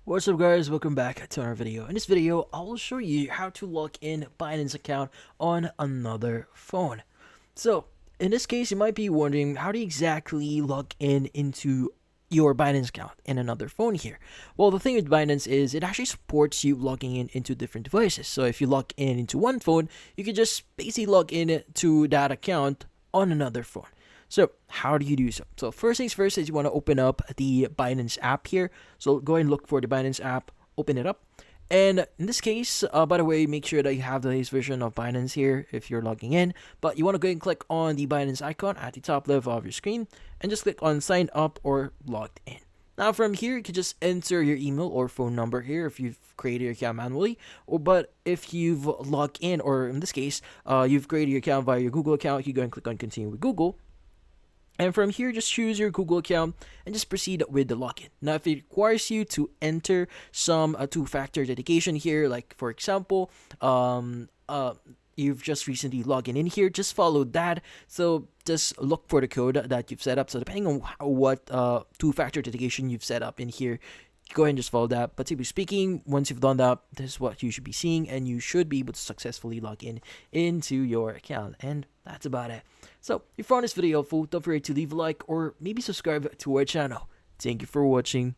What's up guys, welcome back to our video. In this video, I will show you how to log in Binance account on another phone. So, in this case, you might be wondering how do you exactly log in into your Binance account in another phone here. Well, the thing with Binance is it actually supports you logging in into different devices. So if you log in into one phone, you can just basically log in to that account on another phone. So how do you do so? So first things first is you want to open up the Binance app here. So go ahead and look for the Binance app, open it up. And in this case, by the way, make sure that you have the latest version of Binance here if you're logging in. But you want to go ahead and click on the Binance icon at the top left of your screen and just click on sign up or logged in. Now from here, you can just enter your email or phone number here if you've created your account manually. But if you've logged in, or in this case, you've created your account via your Google account, you go and click on continue with Google. And from here, just choose your Google account and just proceed with the login. Now, if it requires you to enter some two-factor authentication here, like for example, you've just recently logged in here, just follow that. So just look for the code that you've set up. So depending on what two-factor authentication you've set up in here, go ahead and just follow that. But typically speaking, once you've done that, this is what you should be seeing, and you should be able to successfully log in into your account. And that's about it. So if you found this video helpful, don't forget to leave a like or maybe subscribe to our channel. Thank you for watching.